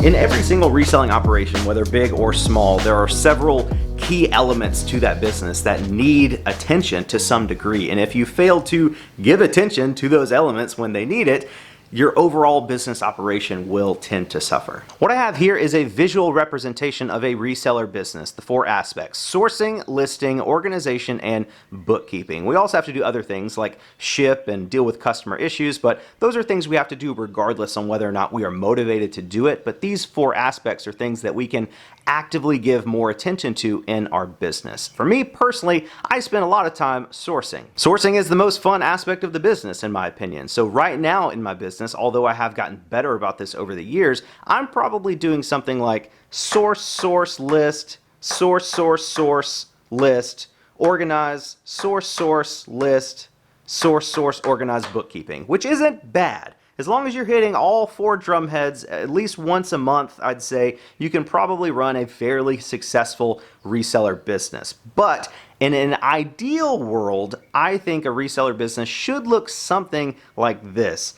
In every single reselling operation, whether big or small, there are several key elements to that business that need attention to some degree. And if you fail to give attention to those elements when they need it, your overall business operation will tend to suffer. What I have here is a visual representation of a reseller business, the 4 aspects: sourcing, listing, organization, and bookkeeping. We also have to do other things like ship and deal with customer issues, but those are things we have to do regardless on whether or not we are motivated to do it. But these 4 aspects are things that we can actively give more attention to in our business. For me personally, I spend a lot of time sourcing. Sourcing is the most fun aspect of the business, in my opinion. So right now in my business, although I have gotten better about this over the years, I'm probably doing something like source, list, source, list, organize, source, list, source, organize, bookkeeping, which isn't bad. As long as you're hitting all 4 drum heads at least once a month, I'd say you can probably run a fairly successful reseller business. But in an ideal world, I think a reseller business should look something like this.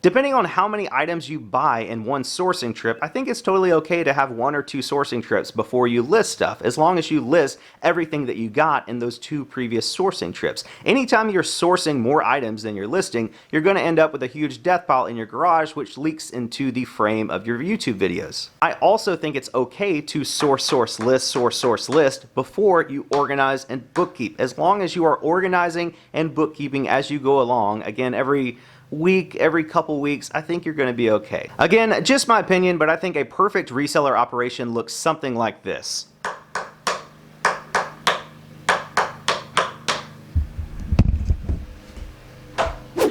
Depending on how many items you buy in one sourcing trip, I think it's totally okay to have 1 or 2 sourcing trips before you list stuff, as long as you list everything that you got in those 2 previous sourcing trips. Anytime you're sourcing more items than you're listing, you're going to end up with a huge death pile in your garage, which leaks into the frame of your YouTube videos. I also think it's okay to source, list before you organize and bookkeep, as long as you are organizing and bookkeeping as you go along. Again, every week, every couple weeks, I think you're going to be okay. Again, just my opinion, but I think a perfect reseller operation looks something like this.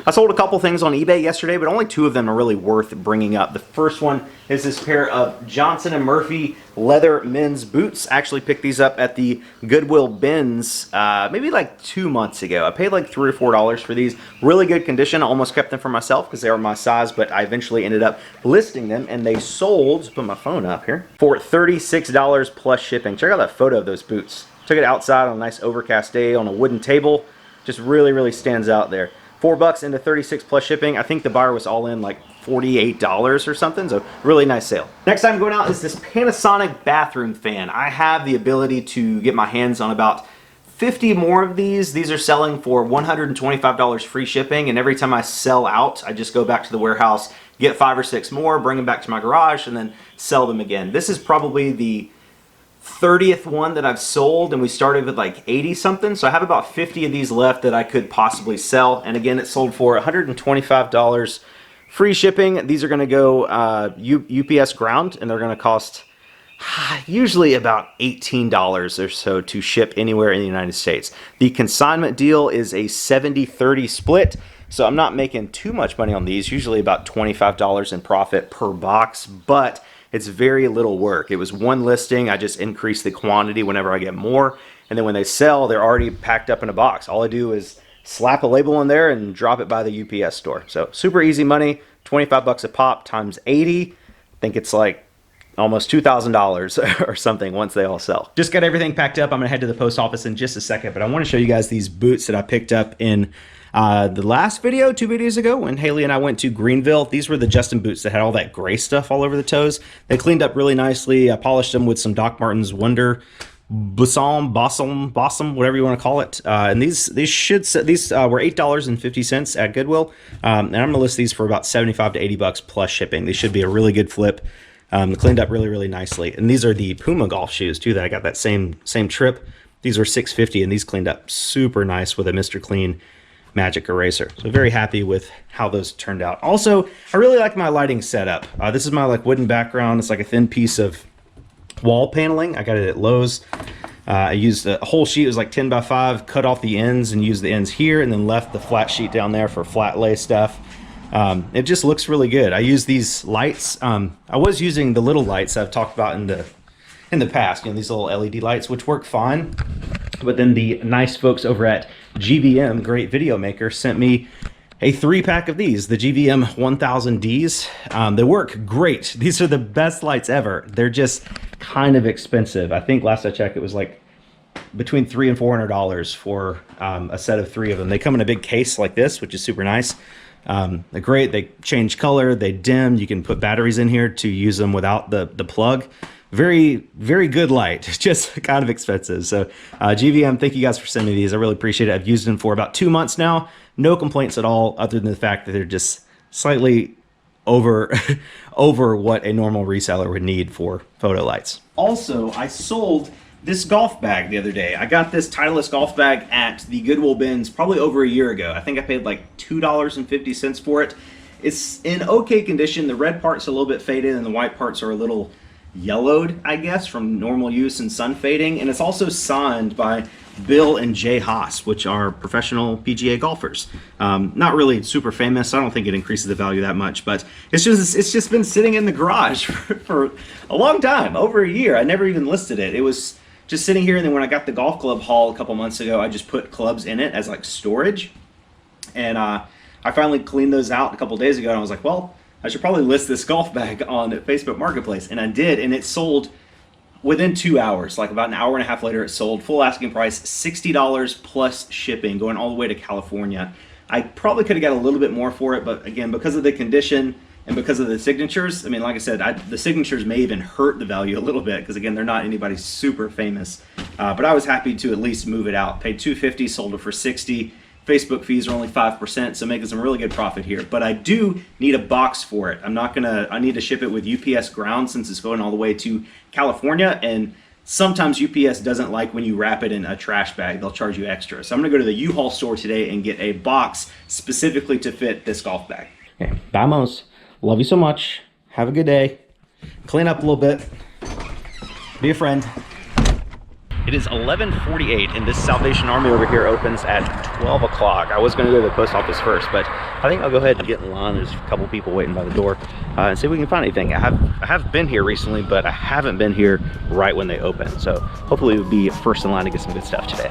I sold a couple things on eBay yesterday, but only 2 of them are really worth bringing up. The first one is this pair of Johnson & Murphy leather men's boots. I actually picked these up at the Goodwill bins maybe like 2 months ago. I paid like $3 or $4 for these. Really good condition. I almost kept them for myself because they were my size, but I eventually ended up listing them, and they sold, put my phone up here, for $36 plus shipping. Check out that photo of those boots. Took it outside on a nice overcast day on a wooden table. Just really stands out there. $4 into 36 plus shipping. I think the buyer was all in like $48 or something, so really nice sale. Next time going out is this Panasonic bathroom fan. I have the ability to get my hands on about 50 more of these. These are selling for $125 free shipping, and every time I sell out, I just go back to the warehouse, get 5 or 6 more, bring them back to my garage, and then sell them again. This is probably the 30th one that I've sold, and we started with like 80 something, so I have about 50 of these left that I could possibly sell. And again, it sold for $125 free shipping. These are going to go UPS ground, and they're going to cost usually about $18 or so to ship anywhere in the United States. The consignment deal is a 70-30 split, so I'm not making too much money on these, usually about $25 in profit per box, but it's very little work. It was 1 listing. I just increase the quantity whenever I get more. And then when they sell, they're already packed up in a box. All I do is slap a label in there and drop it by the UPS store. So super easy money, 25 bucks a pop times 80. I think it's like almost $2,000 or something once they all sell. Just got everything packed up. I'm gonna head to the post office in just a second, but I wanna show you guys these boots that I picked up in the last video, 2 videos ago, when Haley and I went to Greenville. These were the Justin boots that had all that gray stuff all over the toes. They cleaned up really nicely. I polished them with some Doc Martens Wonder Bosom, whatever you want to call it. And these were $8.50 at Goodwill. And I'm gonna list these for about 75 to 80 bucks plus shipping. These should be a really good flip. Cleaned up really nicely. And these are the Puma golf shoes too that I got that same trip. These were $6.50, and these cleaned up super nice with a Mr. Clean Magic Eraser. So very happy with how those turned out. Also, I really like my lighting setup. This is my like wooden background. It's like a thin piece of wall paneling. I got it at Lowe's. I used a whole sheet. It was like 10 by 5, cut off the ends and used the ends here, and then left the flat sheet down there for flat lay stuff. It just looks really good. I use these lights. I was using the little lights I've talked about in the past, you know, these little LED lights, which work fine. But then the nice folks over at GVM, great video maker, sent me a 3-pack of these, the GVM 1000Ds. They work great. These are the best lights ever. They're just kind of expensive. I think last I checked it was like between $300 and $400 for a set of 3 of them. They come in a big case like this, which is super nice. They're great. They change color, they dim. You can put batteries in here to use them without the plug. Very, very good light, just kind of expensive. So GVM, thank you guys for sending me these. I really appreciate it. I've used them for about 2 months now. No complaints at all, other than the fact that they're just slightly over what a normal reseller would need for photo lights. Also, I sold this golf bag the other day. I got this Titleist golf bag at the Goodwill bins probably over a year ago. I think I paid like $2.50 for it. It's in okay condition. The red part's a little bit faded and the white parts are a little yellowed, I guess, from normal use and sun fading. And it's also signed by Bill and Jay Haas, which are professional PGA golfers. Not really super famous. I don't think it increases the value that much, but it's just been sitting in the garage for a long time, over a year. I never even listed it. It was just sitting here, and then when I got the golf club haul a couple months ago, I just put clubs in it as like storage. And I finally cleaned those out a couple days ago, and I was like, well, I should probably list this golf bag on Facebook Marketplace. And I did, and it sold within 2 hours. Like about an hour and a half later, it sold. Full asking price, $60 plus shipping, going all the way to California. I probably could have got a little bit more for it, but again, because of the condition and because of the signatures, I mean, like I said, the signatures may even hurt the value a little bit, because again, they're not anybody super famous. But I was happy to at least move it out. Paid $250, sold it for $60. Facebook fees are only 5%, so making some really good profit here. But I do need a box for it. I need to ship it with UPS ground, since it's going all the way to California, and sometimes UPS doesn't like when you wrap it in a trash bag. They'll charge you extra. So I'm gonna go to the U-Haul store today and get a box specifically to fit this golf bag. Okay, vamos. Love you so much. Have a good day. Clean up a little bit. Be a friend. It is 11:48, and this Salvation Army over here opens at 12 o'clock. I was going to go to the post office first, but I think I'll go ahead and get in line. There's a couple people waiting by the door, and see if we can find anything. I have been here recently, but I haven't been here right when they open. So hopefully we'll be first in line to get some good stuff today.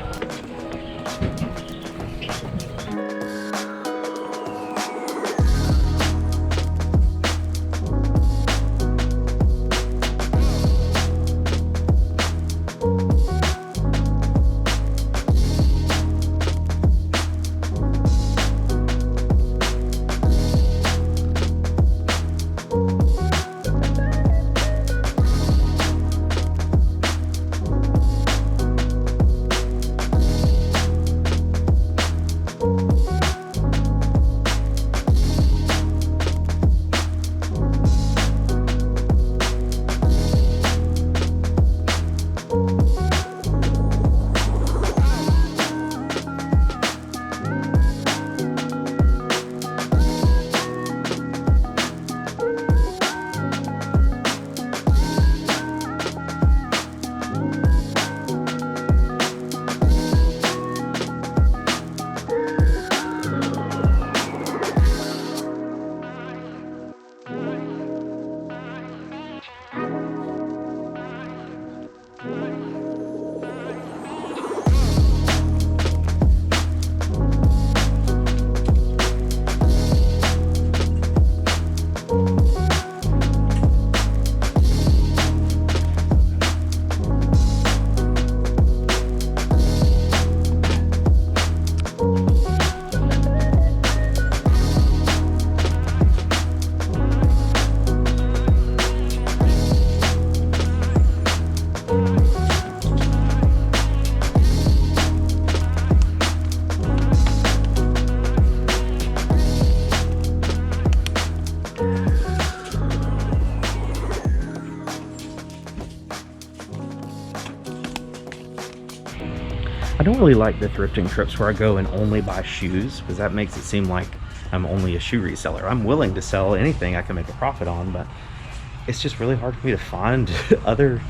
I don't really like the thrifting trips where I go and only buy shoes, because that makes it seem like I'm only a shoe reseller. I'm willing to sell anything I can make a profit on, but it's just really hard for me to find other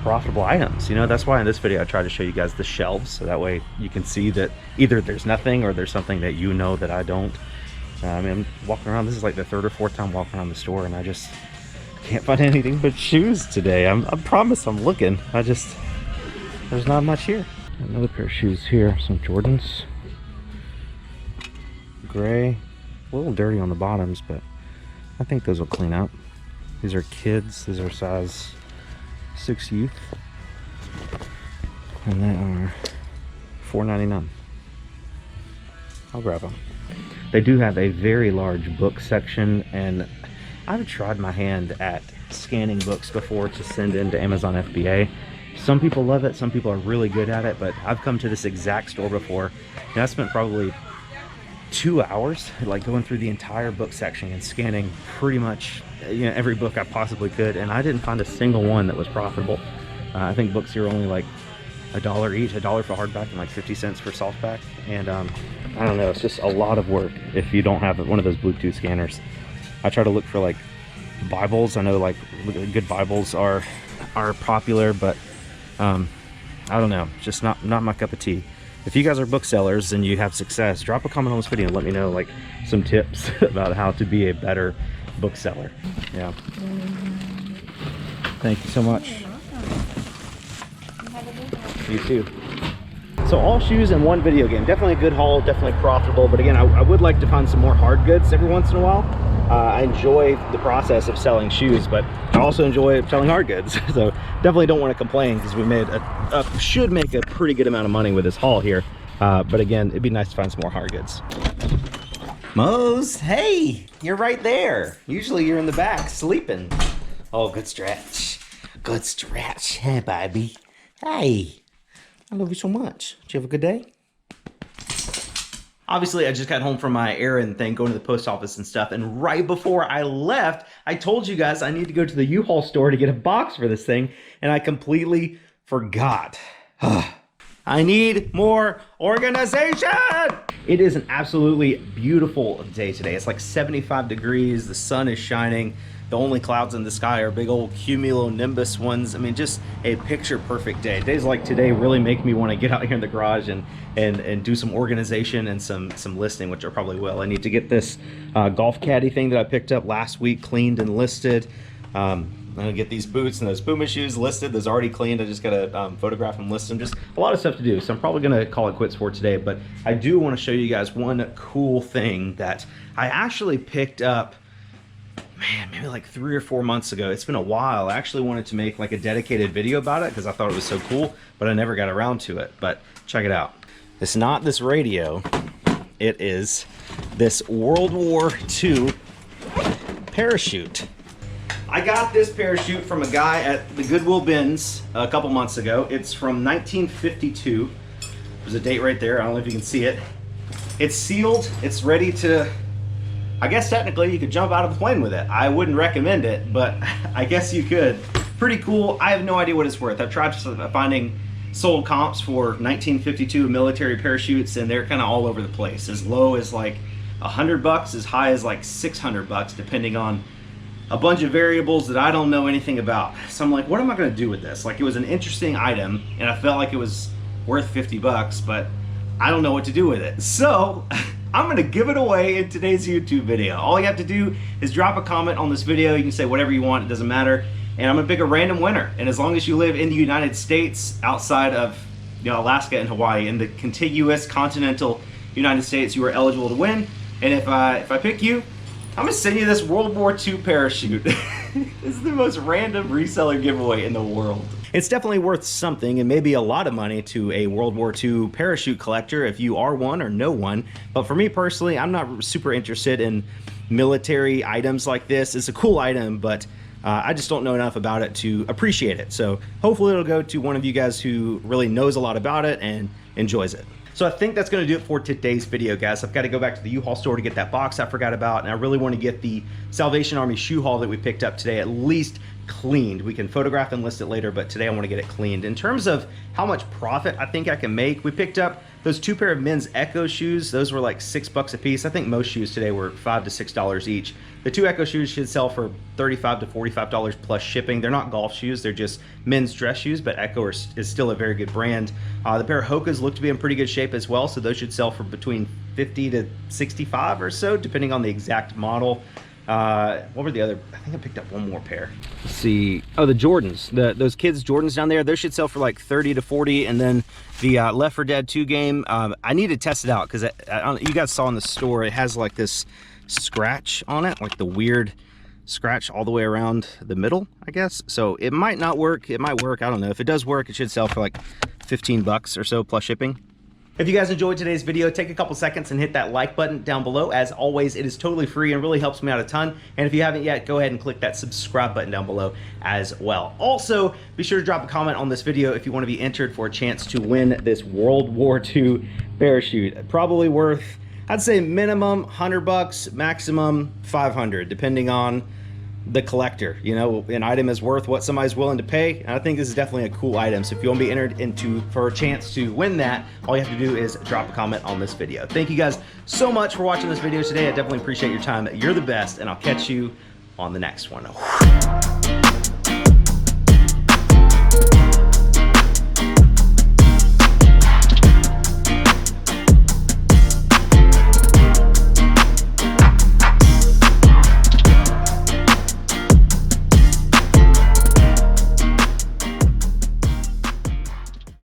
profitable items. You know, that's why in this video I try to show you guys the shelves, so that way you can see that either there's nothing or there's something that you know that I don't. I mean, I'm walking around, this is like the 3rd or 4th time walking around the store, and I just can't find anything but shoes today. I promise I'm looking. There's not much here. Another pair of shoes here, some Jordans. Gray, a little dirty on the bottoms, but I think those will clean up. These are kids, these are size 6 youth. And they are $4.99. I'll grab them. They do have a very large book section, and I've tried my hand at scanning books before to send into Amazon FBA. Some people love it, some people are really good at it, but I've come to this exact store before, and I spent probably 2 hours like going through the entire book section and scanning pretty much, you know, every book I possibly could, and I didn't find a single one that was profitable. I think books here are only like $1 each, $1 for hardback and like 50 cents for softback. And I don't know, it's just a lot of work if you don't have one of those Bluetooth scanners. I try to look for like Bibles. I know like good Bibles are popular, but I don't know, just not my cup of tea. If you guys are booksellers and you have success, drop a comment on this video and let me know like some tips about how to be a better bookseller. Yeah. Thank you so much. You too. So all shoes and one video game. Definitely a good haul, definitely profitable. But again, I would like to find some more hard goods every once in a while. I enjoy the process of selling shoes, but I also enjoy selling hard goods. So definitely don't want to complain because we made should make a pretty good amount of money with this haul here. But again, it'd be nice to find some more hard goods. Mose, hey, you're right there. Usually you're in the back sleeping. Oh, good stretch. Good stretch. Hey, baby. Hey. I love you so much. Did you have a good day? Obviously, I just got home from my errand thing, going to the post office and stuff, and right before I left, I told you guys I need to go to the U-Haul store to get a box for this thing, and I completely forgot. I need more organization! It is an absolutely beautiful day today. It's like 75 degrees, the sun is shining. The only clouds in the sky are big old cumulonimbus ones. I mean, just a picture perfect day. Days like today really make me want to get out here in the garage and do some organization and some listing, which I probably will. I need to get this golf caddy thing that I picked up last week cleaned and listed. I'm gonna get these boots and those Puma shoes listed. Those already cleaned. I just gotta photograph them, list them. Just a lot of stuff to do. So I'm probably gonna call it quits for today. But I do want to show you guys one cool thing that I actually picked up, man, maybe like 3 or 4 months ago. It's been a while. I actually wanted to make like a dedicated video about it because I thought it was so cool, but I never got around to it. But check it out. It's not this radio. It is this World War II parachute. I got this parachute from a guy at the Goodwill bins a couple months ago. It's from 1952. There's a date right there. I don't know if you can see it. It's sealed. It's ready to, I guess technically you could jump out of the plane with it. I wouldn't recommend it, but I guess you could. Pretty cool. I have no idea what it's worth. I've tried finding sold comps for 1952 military parachutes, and they're kind of all over the place. As low as like $100, as high as like $600, depending on a bunch of variables that I don't know anything about. So I'm like, what am I gonna do with this? Like, it was an interesting item, and I felt like it was worth 50 bucks, but I don't know what to do with it. So I'm gonna give it away in today's YouTube video. All you have to do is drop a comment on this video. You can say whatever you want, it doesn't matter. And I'm gonna pick a random winner. And as long as you live in the United States, outside of Alaska and Hawaii, in the contiguous continental United States, you are eligible to win. And if I pick you, I'm gonna send you this World War II parachute. This is the most random reseller giveaway in the world. It's definitely worth something, and maybe a lot of money to a World War II parachute collector if you are one or know one. But for me personally, I'm not super interested in military items like this. It's a cool item, but I just don't know enough about it to appreciate it. So hopefully it'll go to one of you guys who really knows a lot about it and enjoys it. So I think that's going to do it for today's video, guys. I've got to go back to the U-Haul store to get that box I forgot about, and I really want to get the Salvation Army shoe haul that we picked up today at least cleaned. We can photograph and list it later, but today I want to get it cleaned. In terms of how much profit I think I can make, we picked up those 2 pair of men's Echo shoes. Those were like $6 a piece. I think most shoes today were $5 to $6 each. The 2 Echo shoes should sell for $35 to $45 plus shipping. They're not golf shoes, they're just men's dress shoes, but Echo is still a very good brand. The pair of Hokas look to be in pretty good shape as well, so those should sell for between $50 to $65 or so, depending on the exact model. What were the other? I think I picked up one more pair. Let's see. Oh, the Jordans. Those kids' Jordans down there, those should sell for like $30 to $40. And then the Left 4 Dead 2 game, I need to test it out because you guys saw in the store, it has like this scratch on it, like the weird scratch all the way around the middle, I guess. So it might not work. It might work. I don't know. If it does work, it should sell for like 15 bucks or so plus shipping. If you guys enjoyed today's video, take a couple seconds and hit that like button down below. As always, it is totally free and really helps me out a ton. And if you haven't yet, go ahead and click that subscribe button down below as well. Also, be sure to drop a comment on this video if you want to be entered for a chance to win this World War II parachute. Probably worth, I'd say minimum 100 bucks, maximum 500, depending on the collector. You know, an item is worth what somebody's willing to pay, and I think this is definitely a cool item. So if you want to be entered into for a chance to win that, all you have to do is drop a comment on this video. Thank you guys so much for watching this video today. I definitely appreciate your time. You're the best, and I'll catch you on the next one.